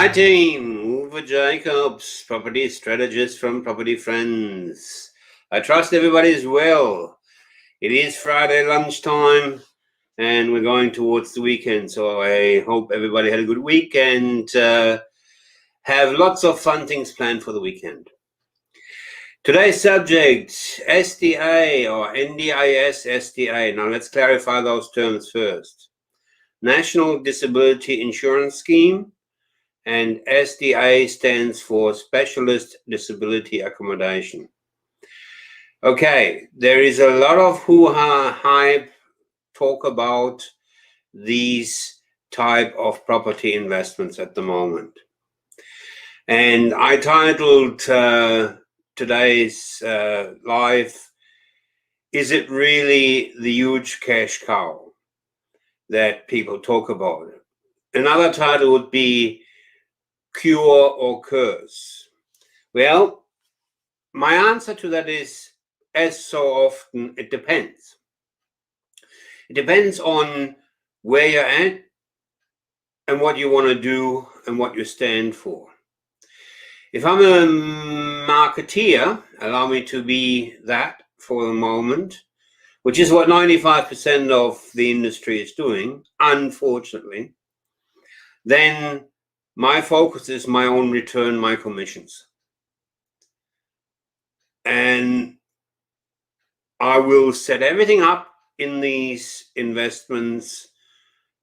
Hi team, Uwe Jacobs, property strategist from Property Friends. I trust everybody is well. It is Friday lunchtime and we're going towards the weekend, so I hope everybody had a good week and have lots of fun things planned for the weekend. Today's subject, SDA or NDIS SDA. Now let's clarify those terms first. National Disability Insurance Scheme, and SDA stands for Specialist Disability Accommodation. Okay, there is a lot of hoo-ha hype talk about these type of property investments at the moment. And I titled today's live, Is it really the huge cash cow that people talk about? Another title would be Cure or Curse. Well, my answer to that is, as so often, it depends. It depends on where you're at and what you want to do and what you stand for. If I'm a marketeer, allow me to be that for the moment, which is what 95% of the industry is doing, unfortunately, then my focus is my own return, my commissions. And I will set everything up in these investments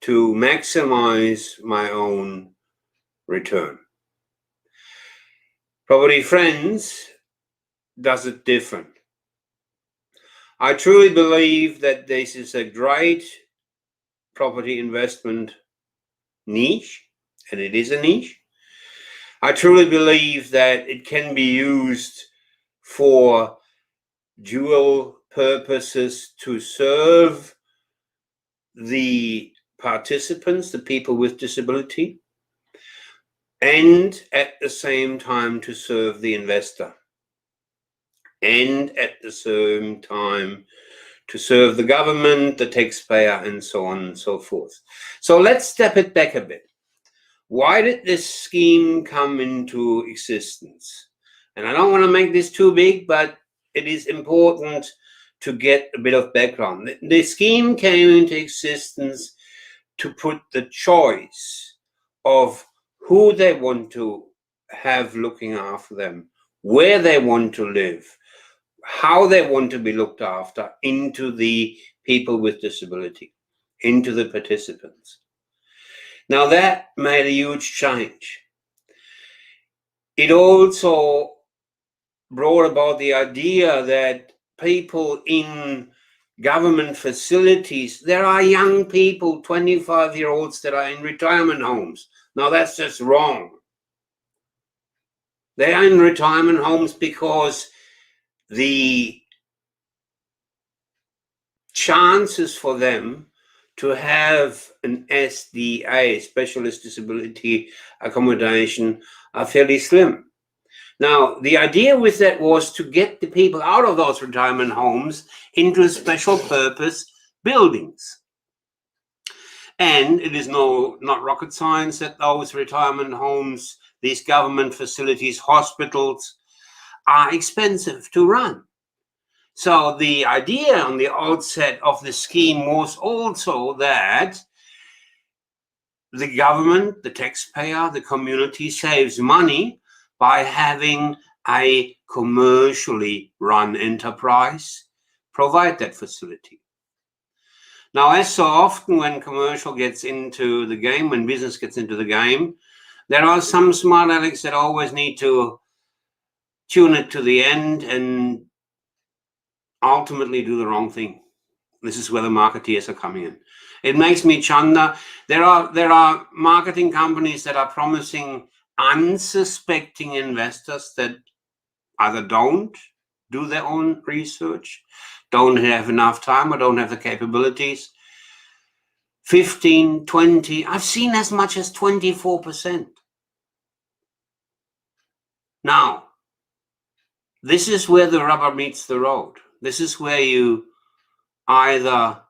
to maximize my own return. Property Friends does it different. I truly believe that this is a great property investment niche, and it is a niche. I truly believe that it can be used for dual purposes to serve the participants, the people with disability, and at the same time to serve the investor, and at the same time to serve the government, the taxpayer, and so on and so forth. So let's step it back a bit. Why did this scheme come into existence? And I don't want to make this too big, but it is important to get a bit of background. The scheme came into existence to put the choice of who they want to have looking after them, where they want to live, how they want to be looked after into the people with disability, into the participants. Now that made a huge change. It also brought about the idea that people in government facilities, there are young people, 25-year-olds that are in retirement homes. Now that's just wrong. They are in retirement homes because the chances for them to have an SDA, Specialist Disability Accommodation, are fairly slim. Now, the idea with that was to get the people out of those retirement homes into special purpose buildings. And it is not rocket science that those retirement homes, these government facilities, hospitals, are expensive to run. So the idea on the outset of the scheme was also that the government, the taxpayer, the community saves money by having a commercially run enterprise provide that facility. Now, as so often when commercial gets into the game, when business gets into the game, there are some smart alecks that always need to tune it to the end and ultimately do the wrong thing. This is where the marketeers are coming in. It makes me chunder. There are marketing companies that are promising unsuspecting investors that either don't do their own research, don't have enough time, or don't have the capabilities. 15, 20, I've seen as much as 24%. Now, this is where the rubber meets the road. This is where you either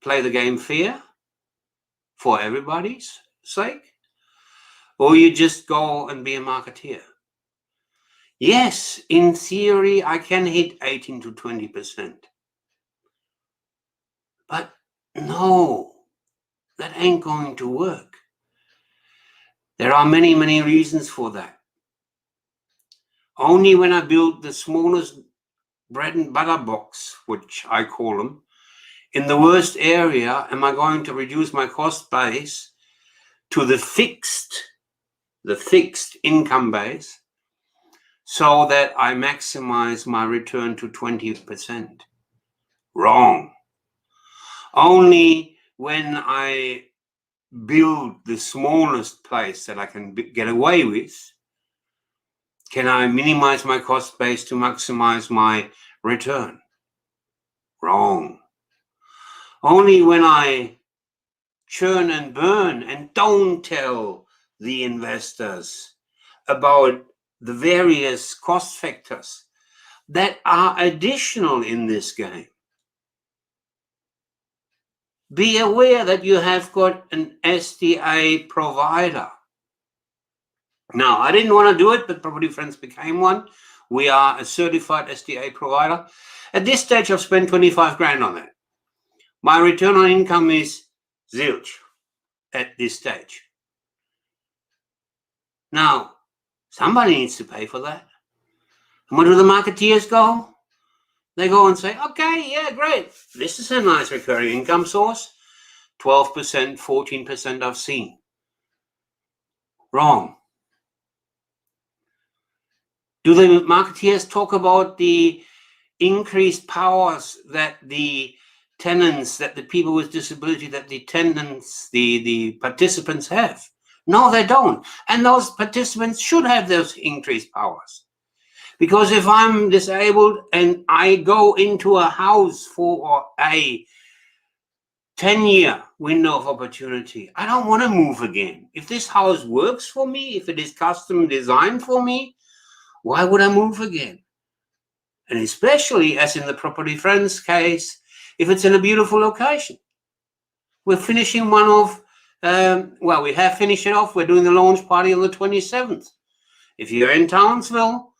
play the game fair for everybody's sake, Or you just go and be a marketeer? Yes, in theory, I can hit 18 to 20%. But no, that ain't going to work. There are many, many reasons for that. Only when I build the smallest bread and butter box, which I call them, in the worst area, am I going to reduce my cost base to the fixed income base, so that I maximize my return to 20%. Wrong. Only when I build the smallest place that I can get away with, can I minimize my cost base to maximize my return. Wrong. Only when I churn and burn and don't tell the investors about the various cost factors that are additional in this game. Be aware that you have got an SDA provider. Now, I didn't want to do it, but Property Friends became one. We are a certified SDA provider. At this stage, I've spent 25 grand on it. My return on income is zilch at this stage. Now, somebody needs to pay for that. And where do the marketeers go? They go and say, okay, yeah, great. This is a nice recurring income source. 12%, 14% I've seen. Wrong. Do the marketeers talk about the increased powers that the tenants, that the people with disability, that the tenants, the participants have? No, they don't. And those participants should have those increased powers. Because if I'm disabled and I go into a house for a 10-year window of opportunity, I don't want to move again. If this house works for me, if it is custom designed for me, why would I move again? And especially, as in the Property Friends case, if it's in a beautiful location. We're finishing one off, we have finished it off. We're doing the launch party on the 27th. If you're in Townsville,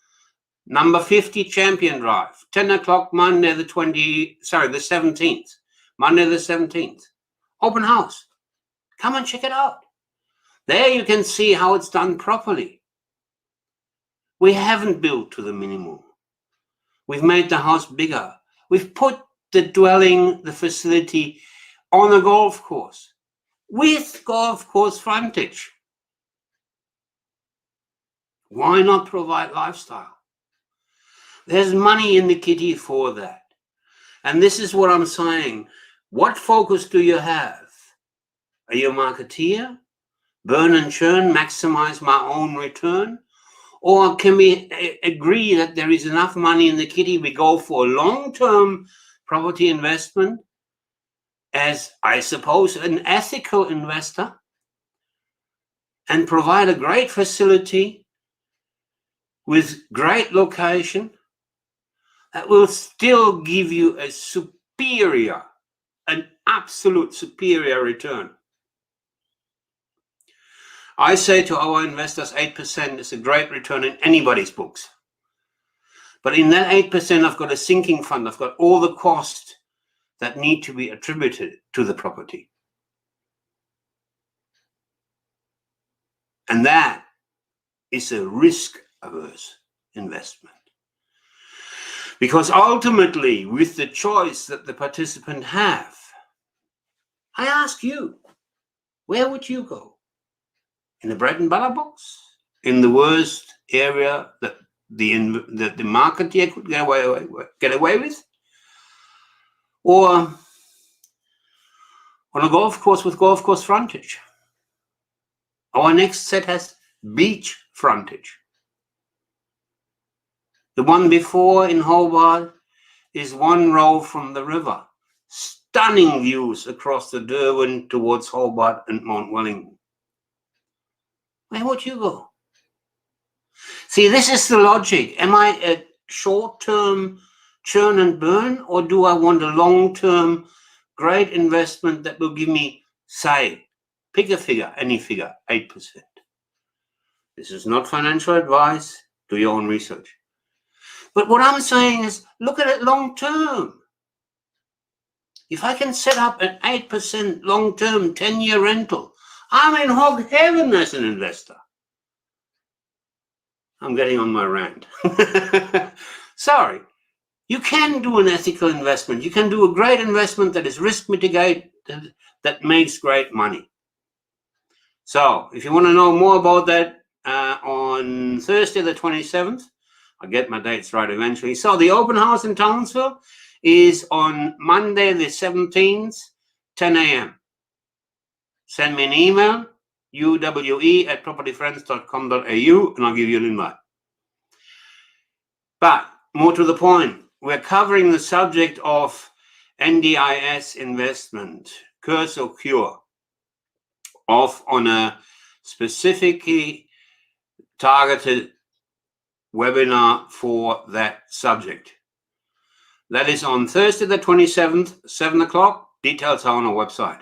number 50 Champion Drive, 10 o'clock Monday the 17th. Monday the 17th. Open house. Come and check it out. There you can see how it's done properly. We haven't built to the minimum. We've made the house bigger. We've put the dwelling, the facility on a golf course with golf course frontage. Why not provide lifestyle? There's money in the kitty for that. And this is what I'm saying. What focus do you have? Are you a marketeer? Burn and churn, maximize my own return? Or can we agree that there is enough money in the kitty? We go for a long-term property investment as, I suppose, an ethical investor, and provide a great facility with great location that will still give you a superior, an absolute superior return. I say to our investors, 8% is a great return in anybody's books. But in that 8%, I've got a sinking fund. I've got all the costs that need to be attributed to the property. And that is a risk-averse investment. Because ultimately, with the choice that the participant have, I ask you, where would you go? In the bread and butter box? In the worst area that the marketeer could get away with? Or on a golf course with golf course frontage? Our next set has beach frontage. The one before in Hobart is one row from the river. Stunning views across the Derwent towards Hobart and Mount Wellington. Where would you go? See, this is the logic. Am I a short-term churn and burn, or do I want a long-term great investment that will give me, say, pick a figure, any figure, 8%? This is not financial advice. Do your own research. But what I'm saying is, look at it long term. If I can set up an 8% long-term 10-year rental, I'm in hog heaven as an investor. I'm getting on my rant. Sorry. You can do an ethical investment. You can do a great investment that is risk mitigated, that makes great money. So if you want to know more about that, on Thursday the 27th, I'll get my dates right eventually. So the open house in Townsville is on Monday the 17th, 10 a.m. Send me an email, uwe@propertyfriends.com.au, and I'll give you an invite. But more to the point, we're covering the subject of NDIS investment, curse or cure, on a specifically targeted webinar for that subject. That is on Thursday the 27th, 7 o'clock. Details are on our website.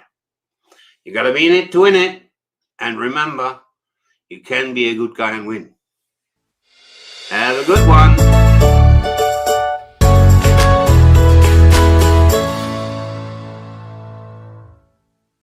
You got to be in it to win it. And remember, you can be a good guy and win. Have a good one.